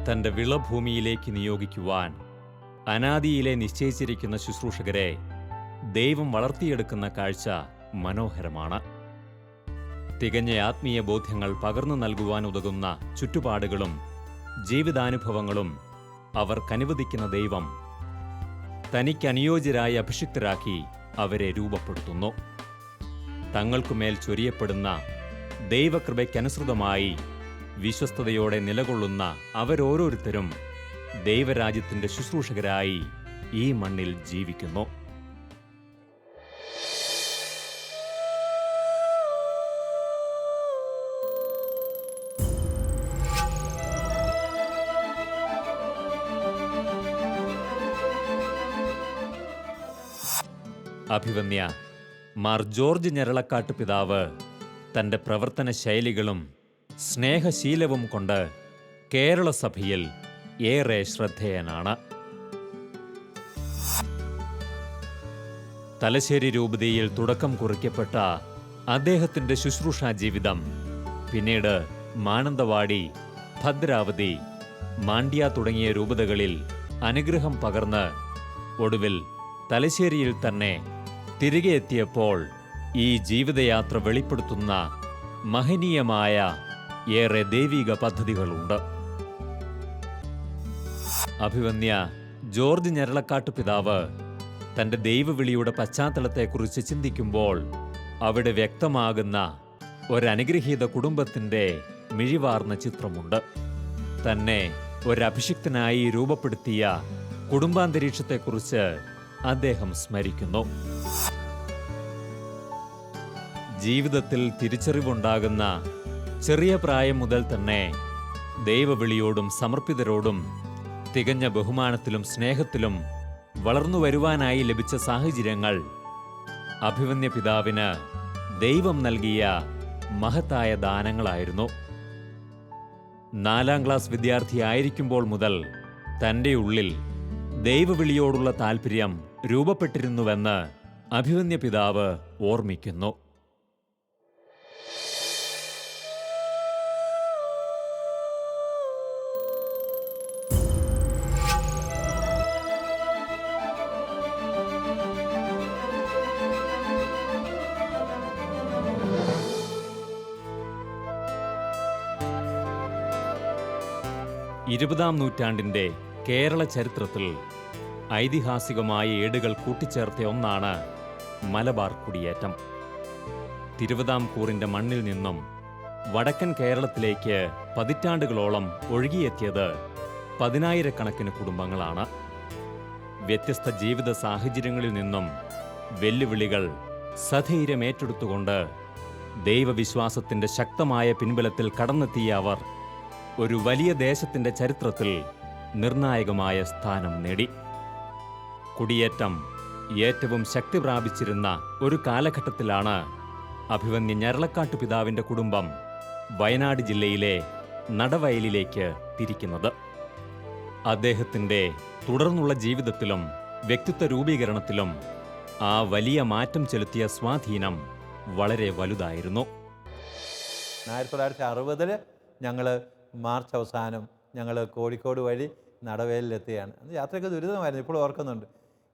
തൻ്റെ വിളഭൂമിയിലേക്ക് നിയോഗിക്കുവാൻ അനാദിയിലെ നിശ്ചയിച്ചിരിക്കുന്ന ശുശ്രൂഷകരെ ദൈവം വളർത്തിയെടുക്കുന്ന കാഴ്ച മനോഹരമാണ്. തികഞ്ഞ ആത്മീയ ബോധ്യങ്ങൾ പകർന്നു നൽകുവാൻ ഉതകുന്ന ചുറ്റുപാടുകളും ജീവിതാനുഭവങ്ങളും അവർക്കനുവദിക്കുന്ന ദൈവം തനിക്കനുയോജ്യരായി അഭിഷിക്തരാക്കി അവരെ രൂപപ്പെടുത്തുന്നു. തങ്ങൾക്കുമേൽ ചൊരിയപ്പെടുന്ന ദൈവകൃപയ്ക്കനുസൃതമായി വിശ്വസ്തയോടെ നിലകൊള്ളുന്ന അവരോരോരുത്തരും ദൈവരാജ്യത്തിൻ്റെ ശുശ്രൂഷകരായി ഈ മണ്ണിൽ ജീവിക്കുന്നു. അഭിവന്യ മാർ ജോർജ് ഞരളക്കാട്ട് പിതാവ് തൻ്റെ പ്രവർത്തന ശൈലികളും സ്നേഹശീലവും കൊണ്ട് കേരള സഭയിൽ ഏറെ ശ്രദ്ധേയനാണ്. തലശ്ശേരി രൂപതയിൽ തുടക്കം കുറിക്കപ്പെട്ട അദ്ദേഹത്തിൻ്റെ ശുശ്രൂഷാ ജീവിതം പിന്നീട് മാനന്തവാടി, ഭദ്രാവതി, മാണ്ഡ്യ തുടങ്ങിയ രൂപതകളിൽ അനുഗ്രഹം പകർന്ന് ഒടുവിൽ തലശ്ശേരിയിൽ തന്നെ തിരികെ എത്തിയപ്പോൾ ഈ ജീവിതയാത്ര വെളിപ്പെടുത്തുന്ന മഹനീയമായ ഏറെ ദൈവിക പദ്ധതികളുണ്ട്. അഭിവന്യ ജോർജ് ഞരളക്കാട്ട് പിതാവ് തൻ്റെ ദൈവവിളിയുടെ പശ്ചാത്തലത്തെക്കുറിച്ച് ചിന്തിക്കുമ്പോൾ അവിടെ വ്യക്തമാകുന്ന ഒരനുഗ്രഹീത കുടുംബത്തിൻ്റെ മിഴിവാർന്ന ചിത്രമുണ്ട്. തന്നെ ഒരഭിഷിക്തനായി രൂപപ്പെടുത്തിയ കുടുംബാന്തരീക്ഷത്തെക്കുറിച്ച് അദ്ദേഹം സ്മരിക്കുന്നു. ജീവിതത്തിൽ തിരിച്ചറിവുണ്ടാകുന്ന ചെറിയ പ്രായം മുതൽ തന്നെ ദൈവവിളിയോടും സമർപ്പിതരോടും തികഞ്ഞ ബഹുമാനത്തിലും സ്നേഹത്തിലും വളർന്നു വരുവാനായി ലഭിച്ച സാഹചര്യങ്ങൾ അഭിവന്യ പിതാവിന് ദൈവം നൽകിയ മഹത്തായ ദാനങ്ങളായിരുന്നു. 4ാം ക്ലാസ് വിദ്യാർത്ഥിയായിരിക്കുമ്പോൾ മുതൽ തൻ്റെ ഉള്ളിൽ ദൈവവിളിയോടുള്ള താൽപ്പര്യം രൂപപ്പെട്ടിരുന്നുവെന്ന് അഭിവന്യ പിതാവ് ഓർമ്മിക്കുന്നു. ഇരുപതാം നൂറ്റാണ്ടിൻ്റെ കേരള ചരിത്രത്തിൽ ഐതിഹാസികമായ ഏടുകൾ കൂട്ടിച്ചേർത്ത ഒന്നാണ് മലബാർ കുടിയേറ്റം. തിരുവിതാംകൂറിൻ്റെ മണ്ണിൽ നിന്നും വടക്കൻ കേരളത്തിലേക്ക് പതിറ്റാണ്ടുകളോളം ഒഴുകിയെത്തിയത് 10,000-കണക്കിന് കുടുംബങ്ങളാണ്. വ്യത്യസ്ത ജീവിത സാഹചര്യങ്ങളിൽ നിന്നും വെല്ലുവിളികൾ സധൈര്യം ഏറ്റെടുത്തുകൊണ്ട് ദൈവവിശ്വാസത്തിൻ്റെ ശക്തമായ പിൻബലത്തിൽ കടന്നെത്തിയ അവർ ഒരു വലിയ ദേശത്തിൻ്റെ ചരിത്രത്തിൽ നിർണായകമായ സ്ഥാനം നേടി. കുടിയേറ്റം ഏറ്റവും ശക്തി പ്രാപിച്ചിരുന്ന ഒരു കാലഘട്ടത്തിലാണ് അഭിവന്യ ഞരളക്കാട്ട് പിതാവിൻ്റെ കുടുംബം വയനാട് ജില്ലയിലെ നടവയലിലേക്ക് തിരിക്കുന്നത്. അദ്ദേഹത്തിൻ്റെ തുടർന്നുള്ള ജീവിതത്തിലും വ്യക്തിത്വ രൂപീകരണത്തിലും ആ വലിയ മാറ്റം ചെലുത്തിയ സ്വാധീനം വളരെ വലുതായിരുന്നു. 1960 ഞങ്ങൾ മാർച്ച് അവസാനം ഞങ്ങൾ കോഴിക്കോട് വഴി നടവേലിലെത്തുകയാണ്. അന്ന് യാത്രയൊക്കെ ദുരിതമായിരുന്നു, ഇപ്പോൾ ഓർക്കുന്നുണ്ട്.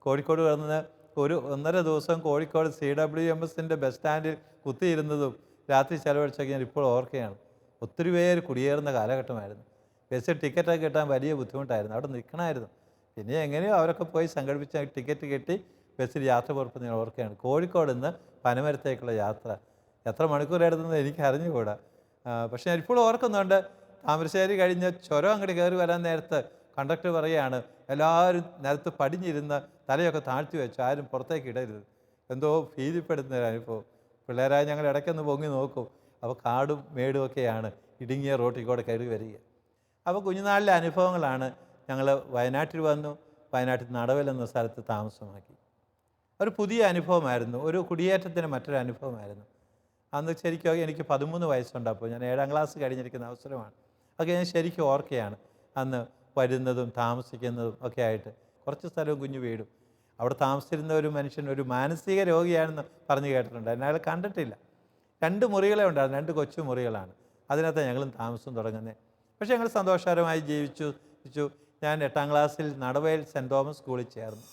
കോഴിക്കോട് വന്ന് 1.5 ദിവസം കോഴിക്കോട് CWMSൻ്റെ ബസ് സ്റ്റാൻഡിൽ കുത്തിയിരുന്നതും രാത്രി ചെലവഴിച്ചൊക്കെ ഞാൻ ഇപ്പോൾ ഓർക്കുകയാണ്. ഒത്തിരി പേര് കുടിയേറുന്ന കാലഘട്ടമായിരുന്നു. ബസ്സിൽ ടിക്കറ്റൊക്കെ കിട്ടാൻ വലിയ ബുദ്ധിമുട്ടായിരുന്നു, അവിടെ നിൽക്കണമായിരുന്നു. പിന്നെ എങ്ങനെയോ അവരൊക്കെ പോയി സംഘടിപ്പിച്ച ടിക്കറ്റ് കിട്ടി ബസ്സിൽ യാത്ര പുറപ്പെടുന്ന ഞാൻ ഓർക്കുകയാണ്. കോഴിക്കോട് നിന്ന് പനമരത്തേക്കുള്ള യാത്ര എത്ര മണിക്കൂറായിരുന്നത് എനിക്ക് അറിഞ്ഞുകൂടാ. പക്ഷേ ഞാൻ ഇപ്പോൾ ഓർക്കുന്നുണ്ട്, താമരശ്ശേരി കഴിഞ്ഞ് ചുരം അങ്ങോട്ട് കയറി വരാൻ നേരത്ത് കണ്ടക്ടർ പറയുകയാണ്, എല്ലാവരും നിലത്ത് പടിഞ്ഞിരുന്ന് തലയൊക്കെ താഴ്ത്തി വെച്ച് ആരും പുറത്തേക്ക് ഇടരുത്. എന്തോ ഭീതിപ്പെടുന്ന ഒരു അനുഭവം. പിള്ളേരായി ഞങ്ങൾ ഇടയ്ക്കൊന്ന് പൊങ്ങി നോക്കും, അപ്പോൾ കാടും മേടും ഒക്കെയാണ്, ഇടുങ്ങിയ റോട്ടിൽ കൂടെ കയറി വരിക. അപ്പോൾ കുഞ്ഞുനാളിലെ അനുഭവങ്ങളാണ്. ഞങ്ങൾ വയനാട്ടിൽ വന്നു, വയനാട്ടിൽ നടവൽ എന്ന സ്ഥലത്ത് താമസമാക്കി. ഒരു പുതിയ അനുഭവമായിരുന്നു, ഒരു കുടിയേറ്റത്തിന് മറ്റൊരു അനുഭവമായിരുന്നു. അന്ന് ശരിക്കും എനിക്ക് 13 വയസ്സുണ്ട്. അപ്പോൾ ഞാൻ 7ാം ക്ലാസ് കഴിഞ്ഞിരിക്കുന്ന അവസരമാണ്. അതൊക്കെ ഞാൻ ശരിക്കും ഓർക്കുകയാണ്. അന്ന് വരുന്നതും താമസിക്കുന്നതും ഒക്കെ ആയിട്ട് കുറച്ച് സ്ഥലവും കുഞ്ഞു വീടും. അവിടെ താമസിച്ചിരുന്ന ഒരു മനുഷ്യൻ ഒരു മാനസിക രോഗിയാണെന്ന് പറഞ്ഞു കേട്ടിട്ടുണ്ട്. അയാൾ കണ്ടിട്ടില്ല. 2 മുറികളെ ഉണ്ടായിരുന്നു, 2 കൊച്ചു മുറികളാണ്. അതിനകത്ത് ഞങ്ങളും താമസം തുടങ്ങുന്നത്. പക്ഷേ ഞങ്ങൾ സന്തോഷകരമായി ജീവിച്ചു. ഞാൻ 8ാം ക്ലാസ്സിൽ നടവയൽ സെൻറ് തോമസ് സ്കൂളിൽ ചേർന്നു.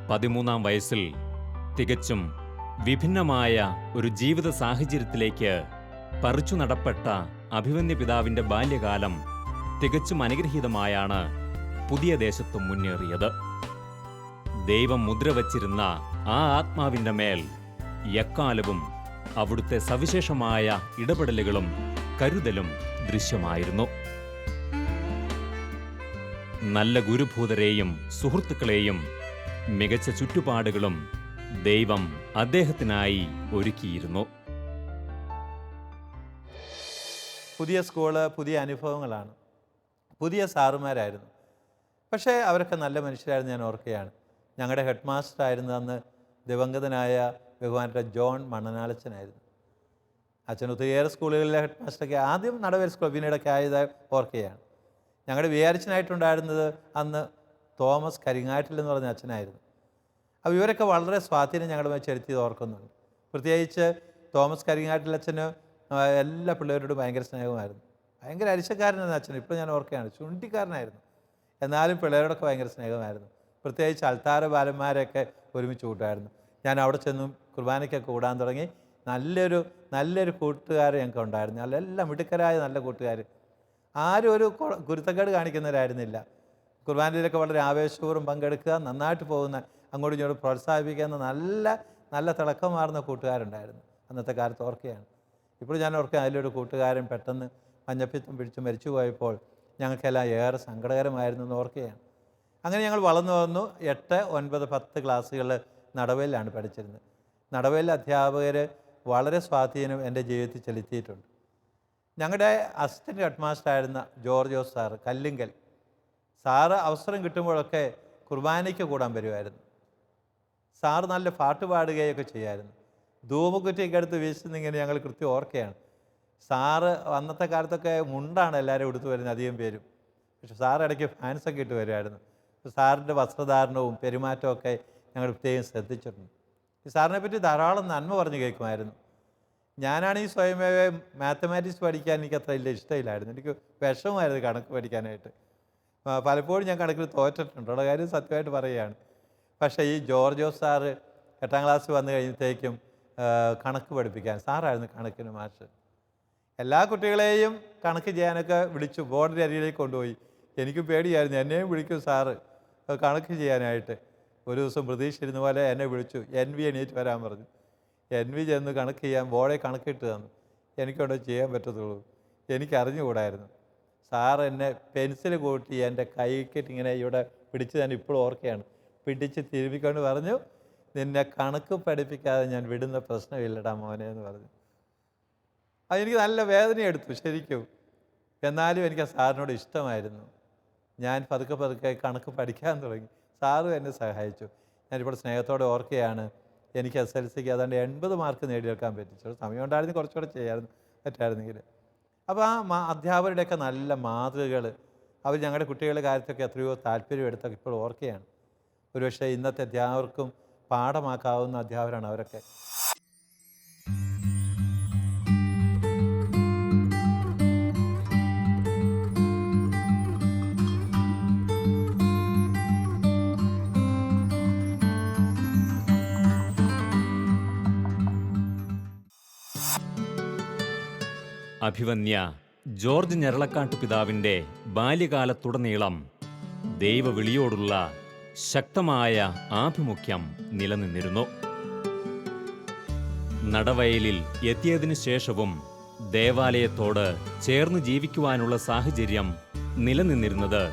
പതിമൂന്നാം വയസ്സിൽ തികച്ചും വിഭിന്നമായ ഒരു ജീവിത സാഹചര്യത്തിലേക്ക് പറിച്ചു നടപ്പെട്ട അഭിമന്യ പിതാവിന്റെ ബാല്യകാലം തികച്ചും അനുഗ്രഹീതമായാണ് പുതിയ ദേശത്ത് മുന്നേറിയത്. ദൈവം മുദ്ര വച്ചിരുന്ന ആ ആത്മാവിന്റെ മേൽ എക്കാലവും അവിടുത്തെ സവിശേഷമായ ഇടപെടലുകളും കരുതലും ദൃശ്യമായിരുന്നു. നല്ല ഗുരുഭൂതരെയും സുഹൃത്തുക്കളെയും മികച്ച ചുറ്റുപാടുകളും ദൈവം അദ്ദേഹത്തിനായി ഒരുക്കിയിരുന്നു. പുതിയ സ്കൂള്, പുതിയ അനുഭവങ്ങളാണ്, പുതിയ സാറുമാരായിരുന്നു. പക്ഷേ അവരൊക്കെ നല്ല മനുഷ്യരായിരുന്നു. ഞാൻ ഓർക്കുകയാണ്, ഞങ്ങളുടെ ഹെഡ് മാസ്റ്റർ ആയിരുന്നു അന്ന് ദിവംഗതനായ ബഹുമാനപ്പെട്ട ജോൺ മണ്ണനാലച്ചനായിരുന്നു. അച്ഛൻ ഒത്തിരിയേറെ സ്കൂളുകളിലെ ഹെഡ് മാസ്റ്ററൊക്കെ ആദ്യം നടവേൽ സ്കൂൾ പിന്നീടൊക്കെ ആയത് ഓർക്കുകയാണ്. ഞങ്ങളുടെ വിചാരിച്ചനായിട്ടുണ്ടായിരുന്നത് അന്ന് തോമസ് കരിങ്ങാട്ടിൽ എന്ന് പറഞ്ഞ അച്ഛനായിരുന്നു. അപ്പോൾ ഇവരൊക്കെ വളരെ സ്വാധീനം ഞങ്ങളുടെ മേൽ ചെലുത്തിയത് ഓർക്കുന്നുണ്ട്. പ്രത്യേകിച്ച് തോമസ് കരിങ്ങാട്ടിൽ അച്ഛന് എല്ലാ പിള്ളേരോടും ഭയങ്കര സ്നേഹമായിരുന്നു. ഭയങ്കര അരിശക്കാരനായിരുന്നു അച്ഛൻ. ഇപ്പോൾ ഞാൻ ഓർക്കുകയാണ്, ചുണ്ടിക്കാരനായിരുന്നു. എന്നാലും പിള്ളേരോടൊക്കെ ഭയങ്കര സ്നേഹമായിരുന്നു. പ്രത്യേകിച്ച് അൾത്താര ബാലന്മാരെയൊക്കെ ഒരുമിച്ച് കൂട്ടായിരുന്നു. ഞാൻ അവിടെ ചെന്നും കുർബാനയ്ക്കൊക്കെ കൂടാൻ തുടങ്ങി. നല്ലൊരു കൂട്ടുകാർ ഞങ്ങൾക്ക് ഉണ്ടായിരുന്നു. എല്ലാം മിടുക്കരായ നല്ല കൂട്ടുകാർ. ആരും ഒരു ഗുരുത്തക്കേട് കാണിക്കുന്നവരായിരുന്നില്ല. കുർബാനയിലൊക്കെ വളരെ ആവേശപൂർവ്വം പങ്കെടുക്കുക, നന്നായിട്ട് പോകുന്ന, അങ്ങോട്ടും ഇങ്ങോട്ടും പ്രോത്സാഹിപ്പിക്കുന്ന നല്ല തിളക്കമാർന്ന കൂട്ടുകാരുണ്ടായിരുന്നു അന്നത്തെ കാലത്ത്. ഓർക്കുകയാണ് ഇപ്പോൾ ഞാൻ ഓർക്കുക, അതിലൊരു കൂട്ടുകാരൻ പെട്ടെന്ന് മഞ്ഞപ്പിത്തം പിടിച്ച് മരിച്ചു പോയപ്പോൾ ഞങ്ങൾക്കെല്ലാം ഏറെ സങ്കടകരമായിരുന്നു എന്ന് ഓർക്കുകയാണ്. അങ്ങനെ ഞങ്ങൾ വളർന്നു വന്നു. 8, 9, 10 ക്ലാസ്സുകൾ നടവയിലാണ് പഠിച്ചിരുന്നത്. നടവയിലെ അധ്യാപകർ വളരെ സ്വാധീനം എൻ്റെ ജീവിതത്തിൽ ചെലുത്തിയിട്ടുണ്ട്. ഞങ്ങളുടെ അസിസ്റ്റൻറ്റ് ഹെഡ് മാസ്റ്റർ ആയിരുന്ന ജോർജോസ് സാറ്, കല്ലിങ്കൽ സാറ് അവസരം കിട്ടുമ്പോഴൊക്കെ കുർബാനയ്ക്ക് കൂടാൻ വരുമായിരുന്നു. സാറ് നല്ല പാട്ട് പാടുകയൊക്കെ ചെയ്യുമായിരുന്നു. ധൂമക്കുറ്റിയൊക്കെ എടുത്ത് വീശുന്നിങ്ങനെ ഞങ്ങൾ കൃത്യം ഓർക്കുകയാണ്. സാറ് അന്നത്തെ കാലത്തൊക്കെ മുണ്ടാണ് എല്ലാവരും എടുത്തു വരുന്നത്, അധികം പേരും. പക്ഷെ സാറ് ഇടയ്ക്ക് ഫാൻസൊക്കെ ഇട്ട് വരുമായിരുന്നു. സാറിൻ്റെ വസ്ത്രധാരണവും പെരുമാറ്റവും ഒക്കെ ഞങ്ങൾ പ്രത്യേകം ശ്രദ്ധിച്ചിട്ടുണ്ട്. ഈ സാറിനെ പറ്റി ധാരാളം നന്മ പറഞ്ഞ് കേൾക്കുമായിരുന്നു. ഞാനാണെങ്കിൽ സ്വയമേ മാത്തമാറ്റിക്സ് പഠിക്കാൻ എനിക്ക് അത്ര വലിയ ഇഷ്ടമില്ലായിരുന്നു. എനിക്ക് വിഷമമായിരുന്നു കണക്ക് പഠിക്കാനായിട്ട്. പലപ്പോഴും ഞാൻ കണക്കിൽ തോറ്റിട്ടുണ്ട്, ഉള്ള കാര്യം സത്യമായിട്ട് പറയുകയാണ്. പക്ഷേ ഈ ജോർജോസ് സാറ് 8ാം ക്ലാസ് വന്നു കഴിഞ്ഞത്തേക്കും കണക്ക് പഠിപ്പിക്കാൻ സാറായിരുന്നു കണക്കിന് മാസ്റ്റർ. എല്ലാ കുട്ടികളെയും കണക്ക് ചെയ്യാനൊക്കെ വിളിച്ചു ബോർഡിൻ്റെ അരികിലേക്ക് കൊണ്ടുപോയി. എനിക്കും പേടിയായിരുന്നു, എന്നെയും വിളിക്കും സാറ് കണക്ക് ചെയ്യാനായിട്ട്. ഒരു ദിവസം പ്രതീക്ഷ ഇരുന്ന പോലെ എന്നെ വിളിച്ചു, NV എണീറ്റ് വരാൻ പറഞ്ഞു. NV ചെന്ന് കണക്ക് ചെയ്യാൻ ബോർഡെ കണക്കിട്ട് തന്നു. എനിക്കവിടെ ചെയ്യാൻ പറ്റത്തുള്ളൂ, എനിക്കറിഞ്ഞുകൂടായിരുന്നു. സാറ് എന്നെ പെൻസിൽ കൂട്ടി എൻ്റെ കൈക്കിട്ട് ഇങ്ങനെ ഇവിടെ പിടിച്ച്, ഞാൻ ഇപ്പോഴും ഓർക്കുകയാണ്, പിടിച്ച് തിരുമ്മിക്കൊണ്ട് പറഞ്ഞു, നിന്നെ കണക്ക് പഠിപ്പിക്കാതെ ഞാൻ വിടുന്ന പ്രശ്നമില്ലടാ മോനെ എന്ന് പറഞ്ഞു. അതെനിക്ക് നല്ല വേദനയെടുത്തു ശരിക്കും. എന്നാലും എനിക്ക് ആ സാറിനോട് ഇഷ്ടമായിരുന്നു. ഞാൻ പതുക്കെ കണക്ക് പഠിക്കാൻ തുടങ്ങി. സാറും എന്നെ സഹായിച്ചു. ഞാനിപ്പോൾ സ്നേഹത്തോടെ ഓർക്കുകയാണ്, എനിക്ക് SLCക്ക് ഏതാണ്ട് 80 മാർക്ക് നേടിയെടുക്കാൻ പറ്റിച്ചു. സമയം ഉണ്ടായിരുന്നെങ്കിൽ കുറച്ചുകൂടെ പറ്റായിരുന്നെങ്കിൽ. അപ്പോൾ ആ അധ്യാപകരുടെയൊക്കെ നല്ല മാതൃകകൾ, അവർ ഞങ്ങളുടെ കുട്ടികളുടെ കാര്യത്തൊക്കെ എത്രയോ താല്പര്യം എടുത്തൊക്കെ ഇപ്പോൾ ഓർക്കുകയാണ്. ഒരുപക്ഷെ ഇന്നത്തെ അധ്യാപകർക്കും പാഠമാക്കാവുന്ന അധ്യാപകരാണ് അവരൊക്കെ. അഭിവന്യ ജോർജ് ഞരളക്കാട്ട് പിതാവിൻ്റെ ബാല്യകാലത്തുടനീളം ദൈവവിളിയോടുള്ള ശക്തമായ ആഭിമുഖ്യം നിലനിന്നിരുന്നു. നടവയലിൽ എത്തിയതിനു ശേഷവും ദേവാലയത്തോട് ചേർന്ന് ജീവിക്കുവാനുള്ള സാഹചര്യം നിലനിന്നിരുന്നത്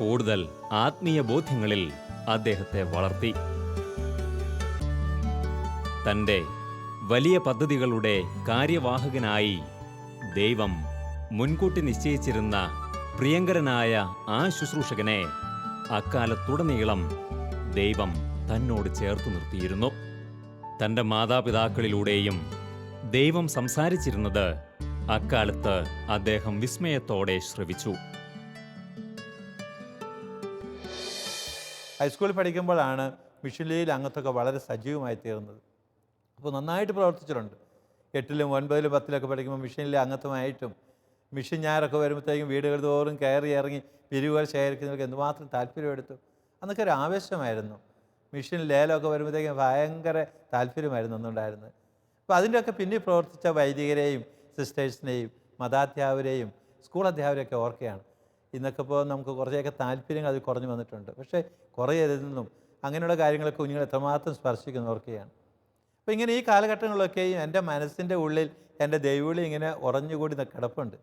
കൂടുതൽ ആത്മീയ ബോധ്യങ്ങളിൽ അദ്ദേഹത്തെ വളർത്തി. തൻ്റെ വലിയ പദ്ധതികളുടെ കാര്യവാഹകനായി ദൈവം മുൻകൂട്ടി നിശ്ചയിച്ചിരുന്ന പ്രിയങ്കരനായ ആ ശുശ്രൂഷകനെ അക്കാലത്തുടനീളം ദൈവം തന്നോട് ചേർത്തു നിർത്തിയിരുന്നു. തൻ്റെ മാതാപിതാക്കളിലൂടെയും ദൈവം സംസാരിച്ചിരുന്നത് അക്കാലത്ത് അദ്ദേഹം വിസ്മയത്തോടെ ശ്രവിച്ചു. ഹൈസ്കൂളിൽ പഠിക്കുമ്പോഴാണ് മിഷൻ ലീഗിൽ അംഗത്വമൊക്കെ വളരെ സജീവമായി തീർന്നത്. അപ്പോൾ നന്നായിട്ട് പ്രവർത്തിച്ചിട്ടുണ്ട്. 8ലും 9ലും 10ലൊക്കെ പഠിക്കുമ്പോൾ മിഷനിലെ അംഗത്വമായിട്ടും മിഷൻ ഞായറൊക്കെ വരുമ്പോഴത്തേക്കും വീടുകൾ തോറും കയറി ഇറങ്ങി പിരിവുകൾ ശേഖരിക്കുന്നവർക്ക് എന്തുമാത്രം താല്പര്യമെടുത്തു. അന്നൊക്കെ ഒരു ആവേശമായിരുന്നു. മിഷൻ ലേലമൊക്കെ വരുമ്പോഴത്തേക്കും ഭയങ്കര താല്പര്യമായിരുന്നു അന്നുണ്ടായിരുന്നത്. അപ്പോൾ അതിൻ്റെയൊക്കെ പിന്നിൽ പ്രവർത്തിച്ച വൈദികരെയും സിസ്റ്റേഴ്സിനെയും മതാധ്യാപകരെയും സ്കൂൾ അധ്യാപകരെയൊക്കെ ഓർക്കുകയാണ്. ഇന്നൊക്കെ ഇപ്പോൾ നമുക്ക് കുറേയൊക്കെ താല്പര്യങ്ങൾ അതിൽ കുറഞ്ഞു വന്നിട്ടുണ്ട്. പക്ഷേ കുറേ ഇതിൽ നിന്നും അങ്ങനെയുള്ള കാര്യങ്ങളൊക്കെ കുഞ്ഞുങ്ങൾ എത്രമാത്രം സ്പർശിക്കുന്നു ഓർക്കുകയാണ്. അപ്പോൾ ഇങ്ങനെ ഈ കാലഘട്ടങ്ങളിലൊക്കെയും എൻ്റെ മനസ്സിൻ്റെ ഉള്ളിൽ എൻ്റെ ദൈവവിളി ഇങ്ങനെ ഉറഞ്ഞുകൂടി കിടപ്പുണ്ട്.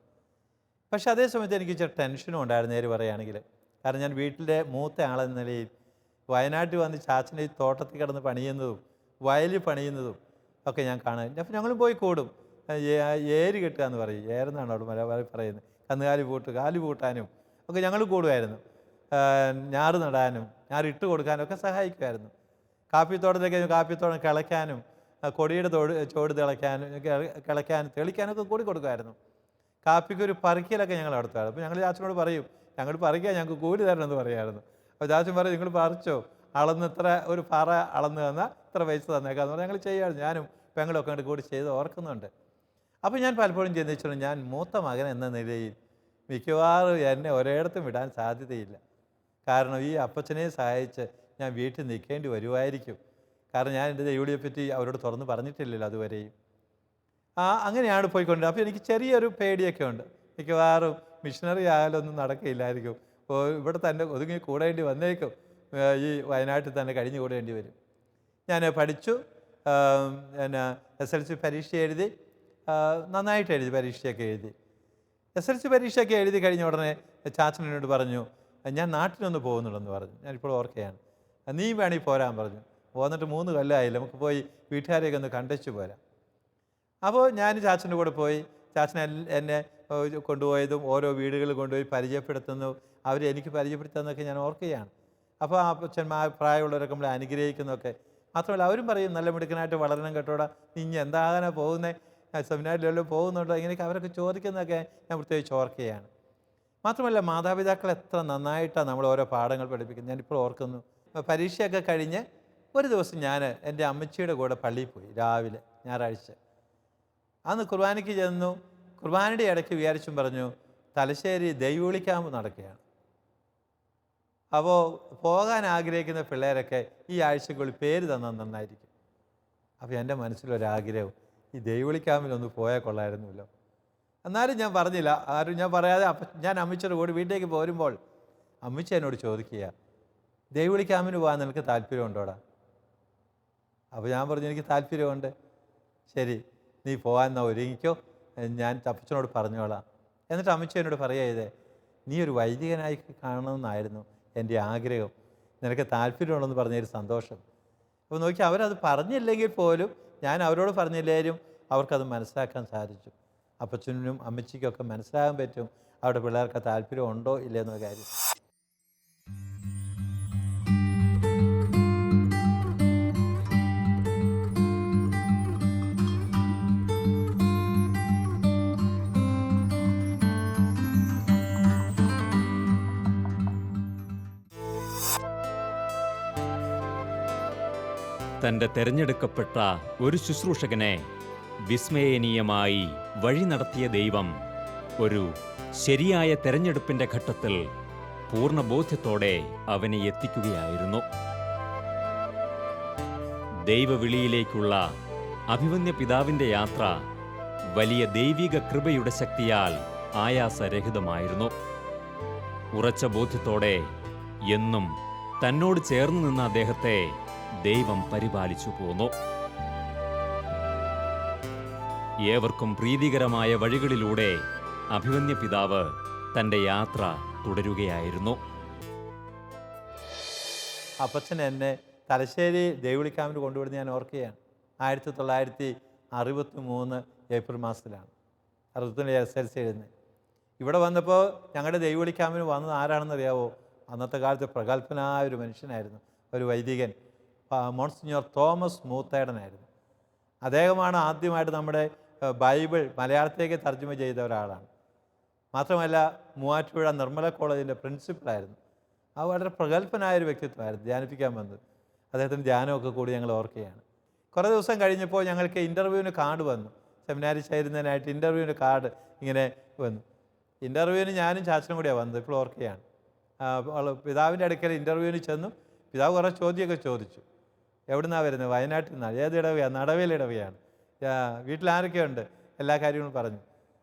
പക്ഷേ അതേ സമയത്ത് എനിക്ക് ഇച്ചിരി ടെൻഷനും ഉണ്ടായിരുന്നു നേര് പറയുകയാണെങ്കിൽ. കാരണം ഞാൻ വീട്ടിലെ മൂത്ത ആളെന്ന നിലയിൽ വയനാട്ടിൽ വന്ന് ചാച്ചൻ്റെ ഈ തോട്ടത്തിൽ കിടന്ന് പണിയുന്നതും വയലിൽ പണിയുന്നതും ഒക്കെ ഞാൻ കാണാൻ. അപ്പോൾ ഞങ്ങളും പോയി കൂടും. ഏര് കെട്ടുക എന്ന് പറയും, ഏരെന്നാണ് അവിടെ മലയാളം പറയുന്നത്. കന്നുകാലി പൂട്ട് കാലി പൂട്ടാനും ഒക്കെ ഞങ്ങൾ കൂടുമായിരുന്നു. ഞാറ് നടാനും ഞാറിട്ട് കൊടുക്കാനും ഒക്കെ സഹായിക്കുമായിരുന്നു. കാപ്പിത്തോട്ടത്തേക്ക് കാപ്പിത്തോട്ടം കിളയ്ക്കാനും കൊടിയുടെ ചോട് കിളയ്ക്കാനും തെളിക്കാനൊക്കെ കൂടി കൊടുക്കുമായിരുന്നു. കാപ്പിക്കൊരു പറിക്കലൊക്കെ ഞങ്ങൾ നടത്തുമായിരുന്നു. അപ്പോൾ ഞങ്ങൾ ചാച്ചനോട് പറയും, ഞങ്ങൾ പറിക്കാൻ ഞങ്ങൾക്ക് കൂലി തരണമെന്ന് പറയുമായിരുന്നു. അപ്പോൾ ചാച്ചൻ പറയും, നിങ്ങൾ പറിച്ചോ, അളന്ന് ഇത്ര ഒരു പറ അളന്ന് തന്നാൽ ഇത്ര പൈസ തന്നേക്കാന്ന് പറഞ്ഞാൽ ഞങ്ങൾ ചെയ്യുമായിരുന്നു. ഞാനും പെങ്ങളൊക്കെ കണ്ട് കൂടി ചെയ്ത് ഓർക്കുന്നുണ്ട്. അപ്പോൾ ഞാൻ പലപ്പോഴും ചിന്തിച്ചിട്ടുണ്ട്, ഞാൻ മൂത്ത മകൻ എന്ന നിലയിൽ മിക്കവാറും എന്നെ ഒരിടത്തും വിടാൻ സാധ്യതയില്ല. കാരണം ഈ അപ്പച്ചനെ സഹായിച്ച് ഞാൻ വീട്ടിൽ നിൽക്കേണ്ടി വരുമായിരിക്കും. കാരണം ഞാൻ എൻ്റെ ദൈവവിളിയെപ്പറ്റി അവരോട് തുറന്ന് പറഞ്ഞിട്ടില്ലല്ലോ അതുവരെയും. അങ്ങനെയാണ് പോയിക്കൊണ്ടിരുന്നത്. അപ്പോൾ എനിക്ക് ചെറിയൊരു പേടിയൊക്കെ ഉണ്ട്. മിക്കവാറും മിഷണറി ആയാലൊന്നും നടക്കില്ലായിരിക്കും. അപ്പോൾ ഇവിടെ തന്നെ ഒതുങ്ങി കൂടേണ്ടി വന്നേക്കും. ഈ വയനാട്ടിൽ തന്നെ കഴിഞ്ഞു കൂടേണ്ടി വരും. ഞാൻ പഠിച്ചു. പിന്നെ SLC പരീക്ഷ എഴുതി, നന്നായിട്ട് എഴുതി, പരീക്ഷയൊക്കെ എഴുതി. SLC പരീക്ഷയൊക്കെ എഴുതി കഴിഞ്ഞ ഉടനെ ചാച്ചനോട് പറഞ്ഞു, ഞാൻ നാട്ടിലൊന്ന് പോകുന്നുള്ളെന്ന് പറഞ്ഞു. ഞാനിപ്പോൾ ഓർക്കുകയാണ്. നീ വേണമെങ്കിൽ പോരാൻ പറഞ്ഞു. പോന്നിട്ട് 3 കൊല്ലമായില്ല, നമുക്ക് പോയി വീട്ടുകാരെയൊക്കെ ഒന്ന് കണ്ടച്ചു പോരാം. അപ്പോൾ ഞാൻ ചാച്ചൻ്റെ കൂടെ പോയി. ചാച്ചൻ എന്നെ കൊണ്ടുപോയതും ഓരോ വീടുകളിൽ കൊണ്ടുപോയി പരിചയപ്പെടുത്തുന്നു, അവർ എനിക്ക് പരിചയപ്പെടുത്തുന്നതൊക്കെ ഞാൻ ഓർക്കുകയാണ്. അപ്പോൾ ആ അപ്പച്ചന്മാർ പ്രായമുള്ളവരൊക്കെ നമ്മളെ അനുഗ്രഹിക്കുന്നതൊക്കെ. മാത്രമല്ല അവരും പറയും, നല്ല മിടുക്കനായിട്ട് വളരണം കേട്ടോടാ, നീ ഇനി എന്താകാനാ പോകുന്നത്, സെമിനാരിലെല്ലാം പോകുന്നുണ്ടോ, ഇങ്ങനെയൊക്കെ അവരൊക്കെ ചോദിക്കുന്നതൊക്കെ ഞാൻ പ്രത്യേകിച്ച് ഓർക്കുകയാണ്. മാത്രമല്ല മാതാപിതാക്കൾ എത്ര നന്നായിട്ടാണ് നമ്മൾ ഓരോ പാഠങ്ങൾ പഠിപ്പിക്കുന്നത്. ഞാനിപ്പോൾ ഓർക്കുന്നു, പരീക്ഷയൊക്കെ കഴിഞ്ഞ് ഒരു ദിവസം ഞാൻ എൻ്റെ അമ്മച്ചിയുടെ കൂടെ പള്ളിയിൽ പോയി രാവിലെ, ഞായറാഴ്ച. അന്ന് കുർബാനയ്ക്ക് ചെന്നു. കുർബാനയുടെ ഇടയ്ക്ക് വിചാരിച്ചും പറഞ്ഞു, തലശ്ശേരി ദൈവവിളി ക്യാമ്പ് നടക്കുകയാണ്. അപ്പോൾ പോകാൻ ആഗ്രഹിക്കുന്ന പിള്ളേരൊക്കെ ഈ ആഴ്ചക്കുള്ളിൽ പേര് തന്നാൽ നന്നായിരിക്കും. അപ്പോൾ എൻ്റെ മനസ്സിലൊരാഗ്രഹം, ഈ ദൈവവിളി ക്യാമ്പിലൊന്ന് പോയാൽ കൊള്ളായിരുന്നല്ലോ. എന്നാലും ഞാൻ പറഞ്ഞില്ല, ആരും ഞാൻ പറയാതെ. ഞാൻ അമ്മച്ചിയുടെ കൂടെ വീട്ടിലേക്ക് പോരുമ്പോൾ അമ്മച്ചി എന്നോട് ചോദിക്കുക, ദൈവവിളി ക്യാമ്പിന് പോകാൻ നിനക്ക് താല്പര്യമുണ്ടോടാ? അപ്പോൾ ഞാൻ പറഞ്ഞു, എനിക്ക് താല്പര്യമുണ്ട്. ശരി, നീ പോകാൻ ഒരുങ്ങിക്കോ, ഞാൻ അപ്പച്ചനോട് പറഞ്ഞോളാം. എന്നിട്ട് അമ്മച്ചി എന്നോട് പറയുക ചെയ്തേ, നീ ഒരു വൈദികനായി കാണണമെന്നായിരുന്നു എൻ്റെ ആഗ്രഹം, നിനക്ക് താല്പര്യമുള്ളതെന്ന് പറഞ്ഞൊരു സന്തോഷം. അപ്പോൾ നോക്കി, അവരത് പറഞ്ഞില്ലെങ്കിൽ പോലും ഞാൻ അവരോട് പറഞ്ഞില്ലേലും അവർക്കത് മനസ്സിലാക്കാൻ സാധിച്ചു. അപ്പച്ചനും അമ്മച്ചിക്കൊക്കെ മനസ്സിലാകാൻ പറ്റും അവരുടെ പിള്ളേർക്ക് താല്പര്യം ഉണ്ടോ ഇല്ലയെന്ന കാര്യം. തൻ്റെ തെരഞ്ഞെടുക്കപ്പെട്ട ഒരു ശുശ്രൂഷകനെ വിസ്മയനീയമായി വഴി നടത്തിയ ദൈവം ഒരു ശരിയായ തെരഞ്ഞെടുപ്പിൻ്റെ ഘട്ടത്തിൽ പൂർണ്ണബോധ്യത്തോടെ അവനെ എത്തിക്കുകയായിരുന്നു. ദൈവവിളിയിലേക്കുള്ള അഭിമന്യ പിതാവിൻ്റെ യാത്ര വലിയ ദൈവിക കൃപയുടെ ശക്തിയാൽ ആയാസരഹിതമായിരുന്നു. ഉറച്ച ബോധ്യത്തോടെ എന്നും തന്നോട് ചേർന്ന് നിന്ന അദ്ദേഹത്തെ ദൈവം പരിപാലിച്ചു പോന്നു. ഏവർക്കും പ്രീതികരമായ വഴികളിലൂടെ അഭിമന്യ പിതാവ് തൻ്റെ യാത്ര തുടരുകയായിരുന്നു. അപ്പച്ചൻ എന്നെ തലശ്ശേരി ദൈവവിളി ക്യാമ്പിന് കൊണ്ടുവിടുന്നത് ഞാൻ ഓർക്കുകയാണ്. 1963 ഏപ്രിൽ മാസത്തിലാണ് 63 SLC എഴുതുന്നത്. ഇവിടെ വന്നപ്പോൾ ഞങ്ങളുടെ ദൈവവിളി ക്യാമ്പിന് വന്നത് ആരാണെന്നറിയാവോ? അന്നത്തെ കാലത്ത് പ്രഗത്ഭനായ ഒരു മനുഷ്യനായിരുന്നു, ഒരു വൈദികൻ. മോൺസിഞ്ഞോർ തോമസ് മൂത്തേടനായിരുന്നു. അദ്ദേഹമാണ് ആദ്യമായിട്ട് നമ്മുടെ ബൈബിൾ മലയാളത്തിലേക്ക് തർജ്ജമ ചെയ്ത ഒരാളാണ്. മാത്രമല്ല മൂവാറ്റുപുഴ നിർമ്മല കോളേജിൻ്റെ പ്രിൻസിപ്പളായിരുന്നു. ആ വളരെ പ്രഗത്ഭനായൊരു വ്യക്തിത്വമായിരുന്നു ധ്യാനിപ്പിക്കാൻ വന്നത്. അദ്ദേഹത്തിൻ്റെ ധ്യാനമൊക്കെ കൂടി ഞങ്ങൾ ഓർക്കുകയാണ്. കുറേ ദിവസം കഴിഞ്ഞപ്പോൾ ഞങ്ങൾക്ക് ഇൻ്റർവ്യൂവിന് കാർഡ് വന്നു. സെമിനാരി ചേരുന്നതിനായിട്ട് ഇൻ്റർവ്യൂവിന് കാർഡ് ഇങ്ങനെ വന്നു. ഇൻ്റർവ്യൂവിന് ഞാനും ചാച്ചനും കൂടിയാണ് വന്നത്, ഇപ്പോൾ ഓർക്കുകയാണ്. പിതാവിൻ്റെ അടുക്കൽ ഇൻ്റർവ്യൂവിന് ചെന്നു. പിതാവ് കുറേ ചോദ്യമൊക്കെ ചോദിച്ചു. എവിടെ നിന്നാണ് വരുന്നത്? വയനാട്ടിൽ നിന്നാണ്. ഏത് ഇടവയാണ്? നടവേലിടവയാണ്. വീട്ടിൽ ആരൊക്കെയുണ്ട്? എല്ലാ കാര്യങ്ങളും പറഞ്ഞു.